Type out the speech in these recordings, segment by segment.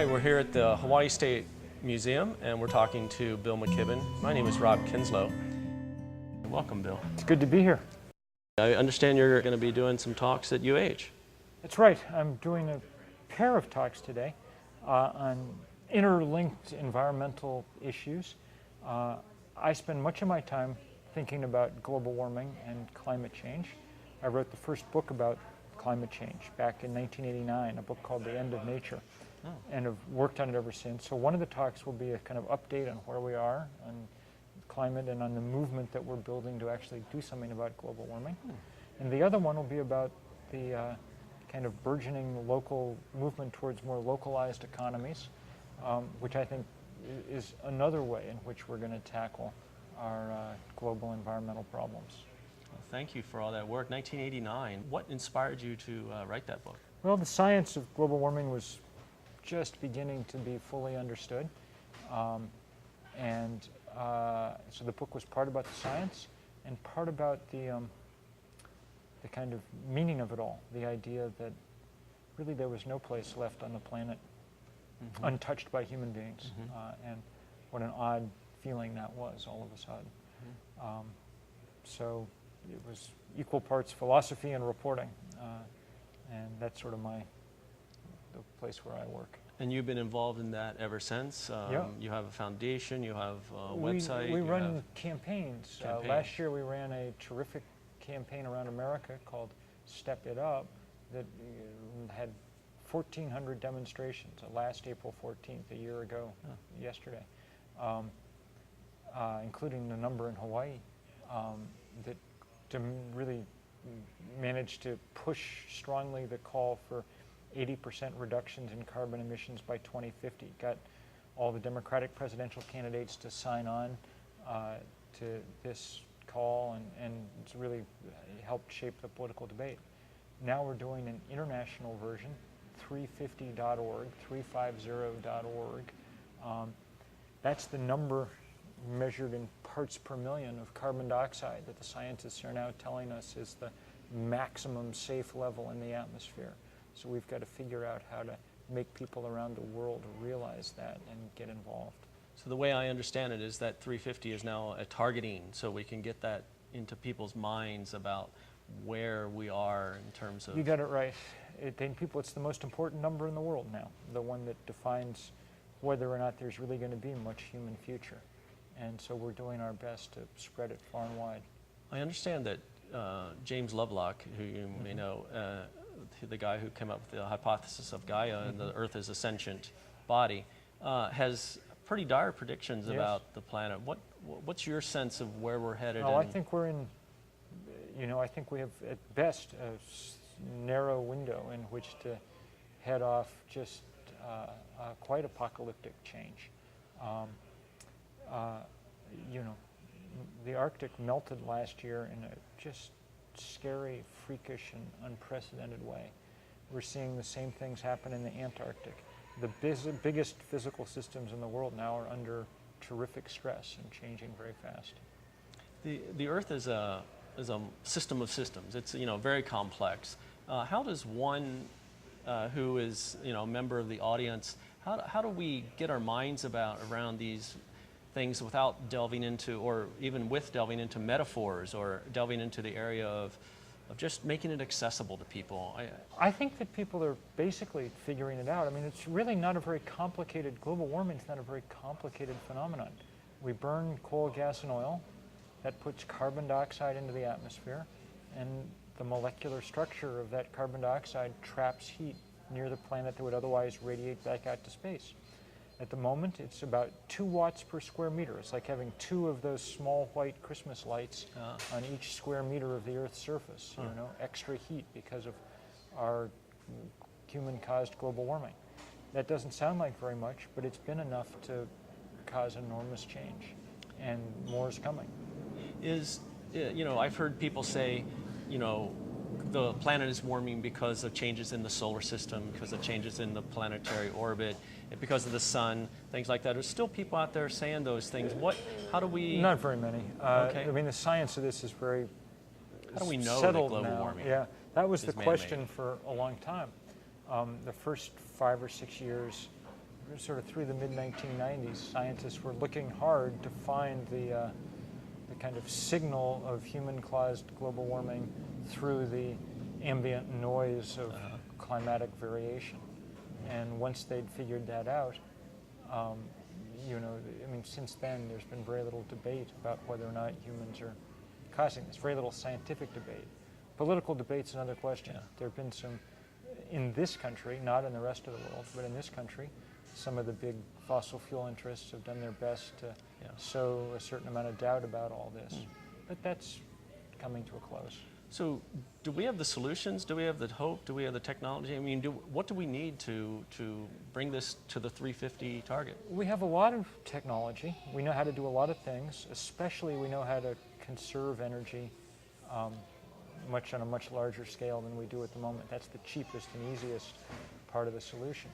Hi, we're here at the Hawaii State Museum and we're talking to Bill McKibben. My name is Rob Kinslow. Welcome, Bill. It's good to be here. I understand you're going to be doing some talks at UH. That's right. I'm doing a pair of talks today on interlinked environmental issues. I spend much of my time thinking about global warming and climate change. I wrote the first book about climate change back in 1989, a book called The End of Nature, and have worked on it ever since. So one of the talks will be a kind of update on where we are on climate and on the movement that we're building to actually do something about global warming. And the other one will be about the kind of burgeoning local movement towards more localized economies, which I think is another way in which we're going to tackle our global environmental problems. Well, thank you for all that work. 1989, what inspired you to write that book? Well, the science of global warming was just beginning to be fully understood. So the book was part about the science and part about the kind of meaning of it all, the idea that really there was no place left on the planet untouched by human beings, and what an odd feeling that was all of a sudden. So it was equal parts philosophy and reporting, and that's sort of the place where I work. And you've been involved in that ever since? Yeah. You have a foundation, you have a website? We run campaigns. Last year we ran a terrific campaign around America called Step It Up that had 1,400 demonstrations last April 14th, a year ago, yesterday, including the number in Hawaii, that to really manage to push strongly the call for 80% reductions in carbon emissions by 2050. Got all the Democratic presidential candidates to sign on to this call, and it's really helped shape the political debate. Now we're doing an international version, 350.org, 350.org. That's the number measured in parts per million of carbon dioxide that the scientists are now telling us is the maximum safe level in the atmosphere. So we've got to figure out how to make people around the world realize that and get involved. So the way I understand it is that 350 is now a targeting, so we can get that into people's minds about where we are in terms of... You got it right. It's the most important number in the world now, the one that defines whether or not there's really going to be much human future. And so we're doing our best to spread it far and wide. I understand that James Lovelock, who you may know, the guy who came up with the hypothesis of Gaia and the Earth is a sentient body, has pretty dire predictions about the planet. What's your sense of where we're headed? Oh, I think we're in, I think we have at best a narrow window in which to head off just quite apocalyptic change. The Arctic melted last year in a just scary, freakish, and unprecedented way. We're seeing the same things happen in the Antarctic. The biggest physical systems in the world now are under terrific stress and changing very fast. The Earth is a system of systems. It's very complex. How does one who is a member of the audience, how do we get our minds around these things without delving into, or even with delving into metaphors or delving into the area of just making it accessible to people? I think that people are basically figuring it out. I mean, it's really not a very complicated, global warming is not a very complicated phenomenon. We burn coal, gas, and oil. That puts carbon dioxide into the atmosphere, and the molecular structure of that carbon dioxide traps heat near the planet that would otherwise radiate back out to space. At the moment, it's about 2 watts per square meter. It's like having 2 of those small white Christmas lights on each square meter of the Earth's surface, extra heat because of our human-caused global warming. That doesn't sound like very much, but it's been enough to cause enormous change, and more is coming. I've heard people say, the planet is warming because of changes in the solar system, because of changes in the planetary orbit, because of the sun, things like that. There's still people out there saying those things. How do we... Not very many. Okay. I mean, the science of this is very How do we know settled that global now. warming Yeah, that was is the man-made? question for a long time. The first 5 or 6 years, sort of through the mid-1990s, scientists were looking hard to find the kind of signal of human-caused global warming through the ambient noise of climatic variation. And once they'd figured that out, you know, I mean, since then there's been very little debate about whether or not humans are causing this, very little scientific debate. Political debate's another question. There have been some, in this country, not in the rest of the world, but in this country, some of the big fossil fuel interests have done their best to sow a certain amount of doubt about all this. But that's coming to a close. So do we have the solutions? Do we have the hope? Do we have the technology? I mean, what do we need to bring this to the 350 target? We have a lot of technology. We know how to do a lot of things, especially we know how to conserve energy on a much larger scale than we do at the moment. That's the cheapest and easiest part of the solution.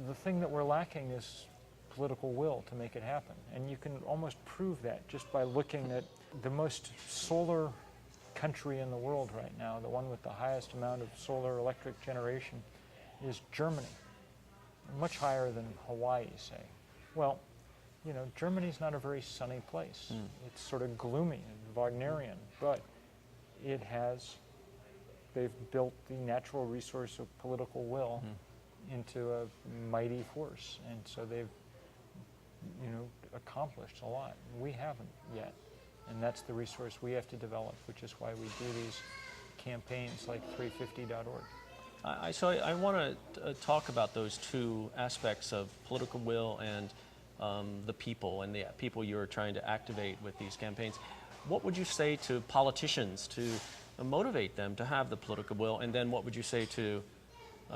The thing that we're lacking is political will to make it happen. And you can almost prove that just by looking at the most solar country in the world right now. The one with the highest amount of solar electric generation is Germany, much higher than Hawaii, say. Well, you know, Germany's not a very sunny place. It's sort of gloomy and Wagnerian, but they've built the natural resource of political will into a mighty force. And so they've, you know, accomplished a lot. We haven't yet. And that's the resource we have to develop, which is why we do these campaigns like 350.org. So I want to talk about those two aspects of political will and the people and the people you're trying to activate with these campaigns. What would you say to politicians to motivate them to have the political will? And then what would you say to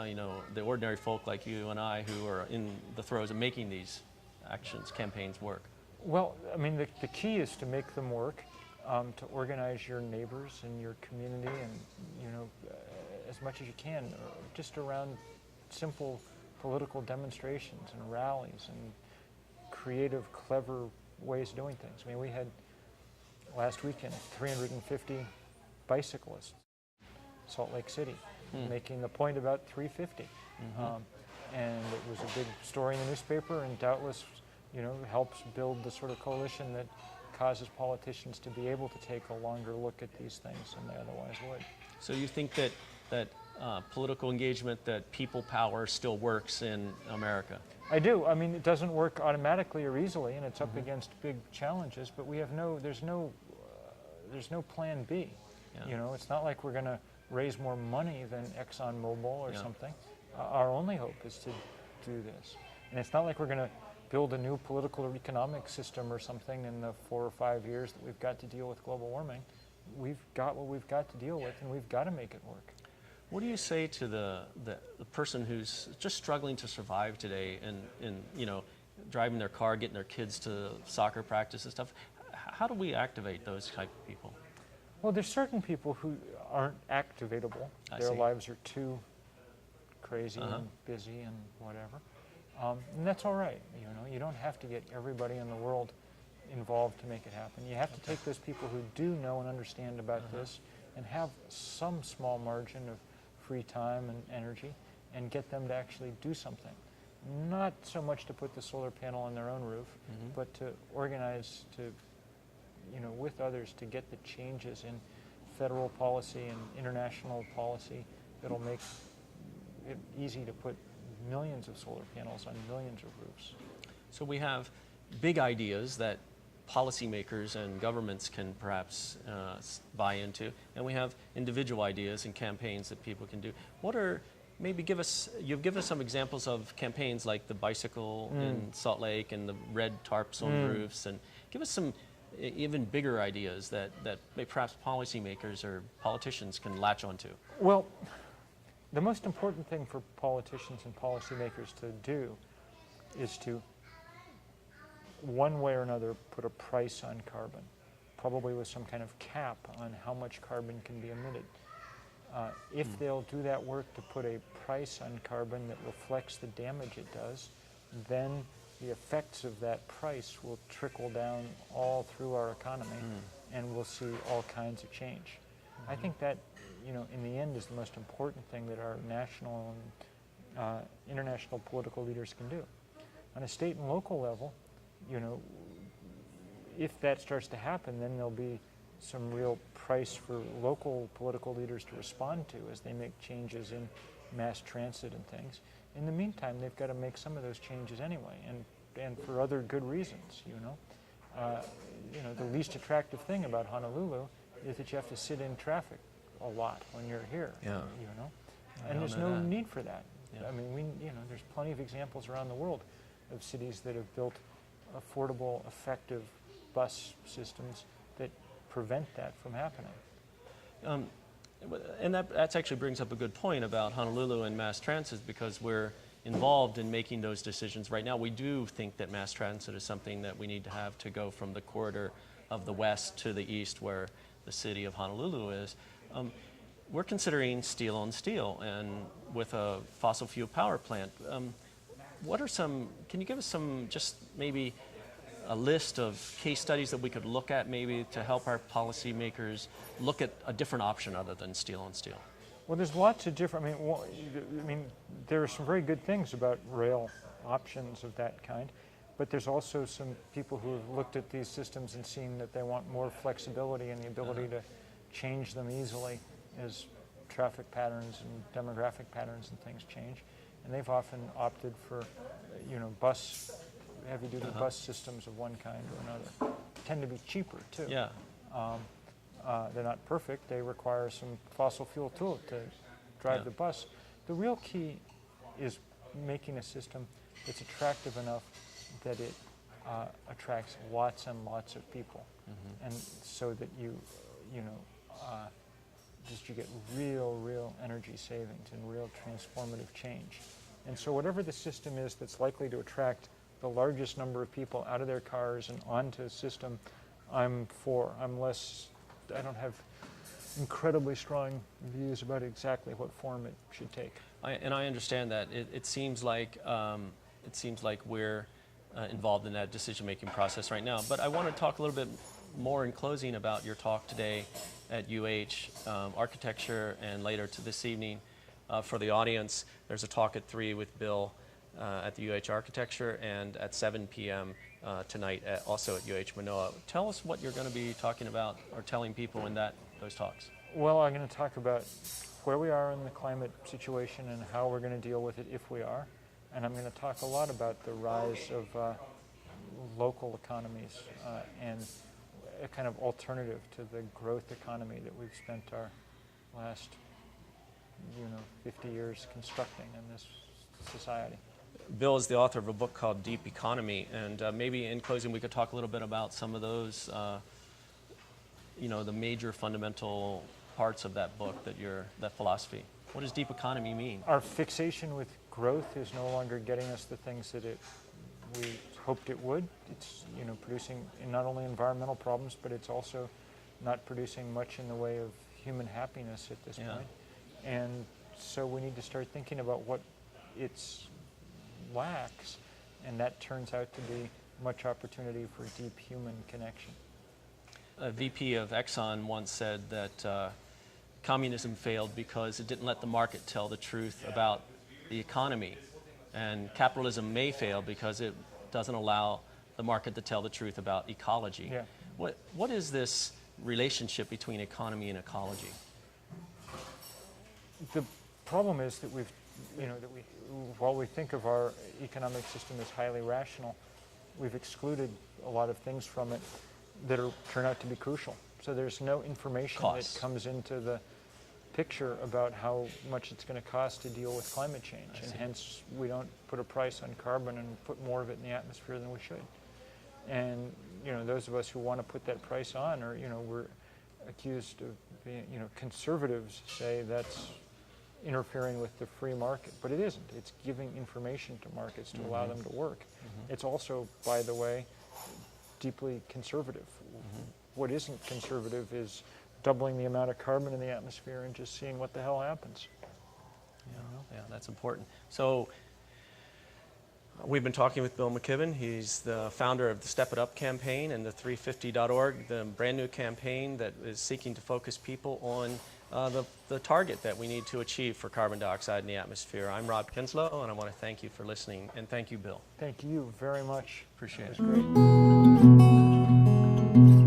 you know, the ordinary folk like you and I who are in the throes of making these campaigns work? Well, I mean, the key is to make them work, to organize your neighbors and your community and, you know, as much as you can, just around simple political demonstrations and rallies and creative, clever ways of doing things. I mean, we had last weekend 350 bicyclists in Salt Lake City making the point about 350. And it was a big story in the newspaper and doubtless, you know, helps build the sort of coalition that causes politicians to be able to take a longer look at these things than they otherwise would. So you think that political engagement, that people power still works in America? I do. I mean, it doesn't work automatically or easily, and it's up against big challenges, but we have there's no plan B. You know, it's not like we're going to raise more money than ExxonMobil or something. Our only hope is to do this. And it's not like we're going to build a new political or economic system or something in the 4 or 5 years that we've got to deal with global warming. We've got what we've got to deal with, and we've got to make it work. What do you say to the person who's just struggling to survive today and you know, driving their car, getting their kids to soccer practice and stuff? How do we activate those type of people? Well, there's certain people who aren't activatable. Their lives are too crazy and busy and whatever. And that's all right. You know, you don't have to get everybody in the world involved to make it happen. You have to take those people who do know and understand about this and have some small margin of free time and energy and get them to actually do something. Not so much to put the solar panel on their own roof, but to organize to, you know, with others to get the changes in federal policy and international policy that'll make it easy to put millions of solar panels on millions of roofs. So we have big ideas that policymakers and governments can perhaps buy into, and we have individual ideas and campaigns that people can do. What are, maybe you've given us some examples of campaigns like the bicycle in Salt Lake and the red tarps on roofs, and give us some even bigger ideas that perhaps policymakers or politicians can latch onto. Well, the most important thing for politicians and policymakers to do is to, one way or another, put a price on carbon, probably with some kind of cap on how much carbon can be emitted. If they'll do that work to put a price on carbon that reflects the damage it does, then the effects of that price will trickle down all through our economy, and we'll see all kinds of change. I think that, you know, in the end is the most important thing that our national international political leaders can do. On a state and local level, you know, if that starts to happen, then there'll be some real price for local political leaders to respond to as they make changes in mass transit and things. In the meantime, they've got to make some of those changes anyway, and for other good reasons, you know. The least attractive thing about Honolulu is that you have to sit in traffic a lot when you're here, you know. And there's no need for that. Yeah. I mean, there's plenty of examples around the world of cities that have built affordable, effective bus systems that prevent that from happening. And that actually brings up a good point about Honolulu and mass transit, because we're involved in making those decisions right now. We do think that mass transit is something that we need to have to go from the corridor of the west to the east, where the city of Honolulu is. We're considering steel on steel, and with a fossil fuel power plant. Can you give us some, just maybe a list of case studies that we could look at maybe to help our policymakers look at a different option other than steel on steel? Well, there's lots of different, there are some very good things about rail options of that kind, but there's also some people who have looked at these systems and seen that they want more flexibility and the ability to change them easily as traffic patterns and demographic patterns and things change. And they've often opted for, heavy-duty bus systems of one kind or another. Tend to be cheaper, too. Yeah. They're not perfect. They require some fossil fuel to drive the bus. The real key is making a system that's attractive enough that it attracts lots and lots of people, and so that you get real energy savings and real transformative change. And so whatever the system is that's likely to attract the largest number of people out of their cars and onto a system, I'm for. I don't have incredibly strong views about exactly what form it should take. I understand that. It seems like we're involved in that decision-making process right now. But I want to talk a little bit more in closing about your talk today at UH Architecture, and later to this evening for the audience. There's a talk at 3 with Bill at the UH Architecture, and at 7 p.m. Tonight also at UH Manoa. Tell us what you're going to be talking about or telling people in those talks. Well, I'm going to talk about where we are in the climate situation and how we're going to deal with it if we are. And I'm going to talk a lot about the rise of local economies and a kind of alternative to the growth economy that we've spent our last 50 years constructing in this society. Bill is the author of a book called Deep Economy, and maybe in closing we could talk a little bit about some of those, the major fundamental parts of that book, that philosophy. What does deep economy mean? Our fixation with growth is no longer getting us the things that we hoped it would. It's producing not only environmental problems, but it's also not producing much in the way of human happiness at this point. And so we need to start thinking about what it's lacks, and that turns out to be much opportunity for deep human connection. A VP of Exxon once said that communism failed because it didn't let the market tell the truth about the economy, and capitalism may fail because it doesn't allow the market to tell the truth about ecology. Yeah. What is this relationship between economy and ecology? The problem is that while we think of our economic system as highly rational, we've excluded a lot of things from it that turn out to be crucial. So there's no information that comes into the picture about how much it's going to cost to deal with climate change, and hence we don't put a price on carbon and put more of it in the atmosphere than we should. And those of us who want to put that price on, we're accused of being, conservatives say that's interfering with the free market, but it isn't. It's giving information to markets to allow them to work. It's also, by the way, deeply conservative. What isn't conservative is doubling the amount of carbon in the atmosphere and just seeing what the hell happens. Yeah, that's important. So we've been talking with Bill McKibben. He's the founder of the Step It Up campaign and the 350.org, the brand new campaign that is seeking to focus people on the target that we need to achieve for carbon dioxide in the atmosphere. I'm Rob Kinslow, and I want to thank you for listening, and thank you, Bill. Thank you very much. Appreciate it. It was great.